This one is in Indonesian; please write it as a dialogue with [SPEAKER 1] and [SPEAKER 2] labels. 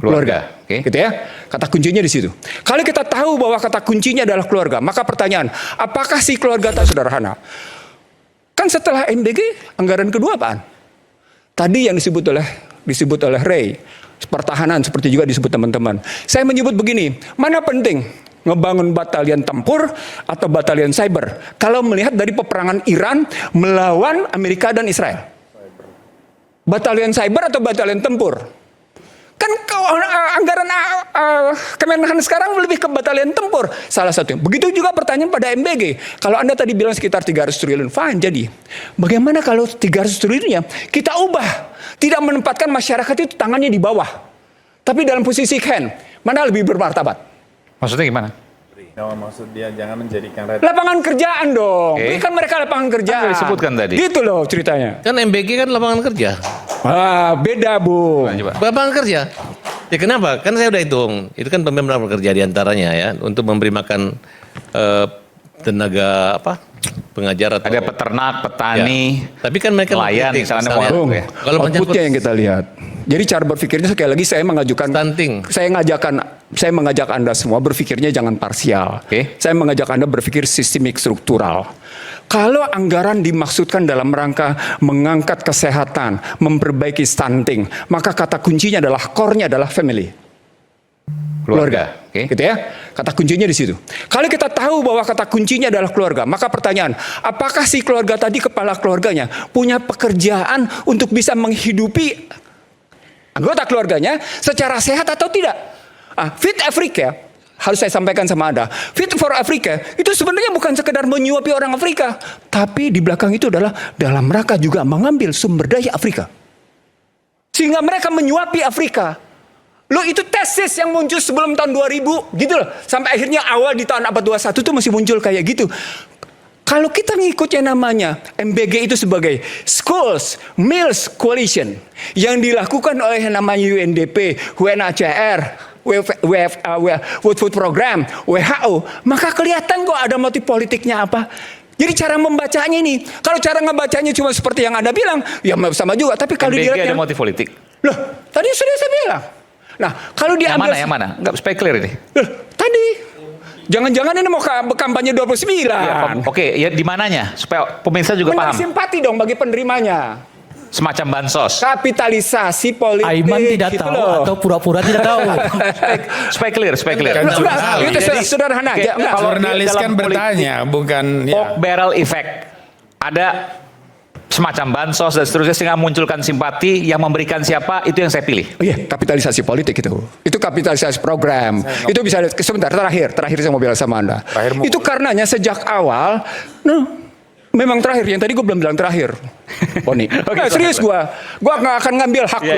[SPEAKER 1] Keluarga.
[SPEAKER 2] Oke. Gitu ya. Kata kuncinya di situ. Kalau kita tahu bahwa kata kuncinya adalah keluarga, maka pertanyaan, apakah si keluarga tak sederhana? Kan setelah MBG, anggaran kedua apaan? Tadi yang disebut oleh Ray, pertahanan seperti juga disebut teman-teman. Saya menyebut begini, mana penting ngebangun batalion tempur atau batalion cyber kalau melihat dari peperangan Iran melawan Amerika dan Israel? Batalion cyber atau batalion tempur? Kan anggaran Kemenhan sekarang lebih ke batalion tempur. Salah satunya. Begitu juga pertanyaan pada MBG. Kalau Anda tadi bilang sekitar 300 triliun, fine. Jadi, bagaimana kalau 300 triliunnya kita ubah? Tidak menempatkan masyarakat itu tangannya di bawah. Tapi dalam posisi hand. Mana lebih bermartabat?
[SPEAKER 1] Maksudnya gimana?
[SPEAKER 3] No, maksud dia jangan menjadikan
[SPEAKER 2] lapangan kerjaan dong. Berikan mereka lapangan kerjaan.
[SPEAKER 1] Disebutkan tadi.
[SPEAKER 2] Gitu loh ceritanya.
[SPEAKER 4] Kan MBG kan lapangan kerja.
[SPEAKER 2] Beda Bu.
[SPEAKER 4] Lapangan kerja. Ya kenapa? Kan saya udah hitung. Itu kan pembangunan kerja diantaranya ya untuk memberi makan tenaga pengajar atau
[SPEAKER 1] ada peternak, petani,
[SPEAKER 4] ya. Tapi kan mereka
[SPEAKER 1] nelayan, misalnya
[SPEAKER 2] kalau outputnya yang kita lihat. Jadi cara berpikirnya sekali lagi saya mengajukan
[SPEAKER 4] stunting.
[SPEAKER 2] Saya mengajak Anda semua berpikirnya jangan parsial. Saya mengajak Anda berpikir sistemik struktural. Kalau anggaran dimaksudkan dalam rangka mengangkat kesehatan, memperbaiki stunting, maka kata kuncinya adalah core-nya adalah family. Keluarga. Gitu ya. Kata kuncinya di situ. Kalau kita tahu bahwa kata kuncinya adalah keluarga, maka pertanyaan, apakah si keluarga tadi, kepala keluarganya punya pekerjaan untuk bisa menghidupi anggota keluarganya secara sehat atau tidak? Fit Africa, harus saya sampaikan sama Anda, Fit for Africa itu sebenarnya bukan sekedar menyuapi orang Afrika, tapi di belakang itu adalah dalam rangka juga mengambil sumber daya Afrika. Sehingga mereka menyuapi Afrika. Loh, itu tesis yang muncul sebelum tahun 2000 gitu loh. Sampai akhirnya awal di tahun abad 21 itu masih muncul kayak gitu. Kalau kita ngikutnya namanya MBG itu sebagai Schools Meals Coalition yang dilakukan oleh yang namanya UNDP, UNHCR, World Food Program, WHO, maka kelihatan kok ada motif politiknya apa. Jadi cara membacanya ini, kalau cara ngebacanya cuma seperti yang Anda bilang, ya sama juga. Tapi kalau
[SPEAKER 1] MBG
[SPEAKER 2] dilihat
[SPEAKER 1] ada motif politik.
[SPEAKER 2] Loh, tadi sudah saya bilang. Nah, kalau diambil
[SPEAKER 1] yang mana? Enggak supaya clear ini.
[SPEAKER 2] Tadi jangan-jangan ini mau kampanye 29.
[SPEAKER 1] Ya, Oke, ya di mananya supaya pemirsa juga paham.
[SPEAKER 2] Simpati dong bagi penerimanya.
[SPEAKER 1] Semacam bansos.
[SPEAKER 2] Kapitalisasi politik.
[SPEAKER 5] Aiman tidak
[SPEAKER 2] gitu
[SPEAKER 5] tahu
[SPEAKER 2] loh.
[SPEAKER 5] atau pura-pura tidak tahu.
[SPEAKER 1] supaya clear.
[SPEAKER 2] Itu sederhana aja.
[SPEAKER 3] Kalau jurnalis kan bertanya, bukan
[SPEAKER 1] pork barrel effect. Ada semacam bansos dan seterusnya sehingga munculkan simpati yang memberikan siapa itu yang saya pilih.
[SPEAKER 2] Iya, kapitalisasi politik itu. Itu kapitalisasi program. Itu bisa sebentar terakhir saya mau bilang sama Anda. Itu karenanya sejak awal memang terakhir yang tadi gue belum bilang terakhir. Poni. Serius gue nggak akan ngambil hak lo.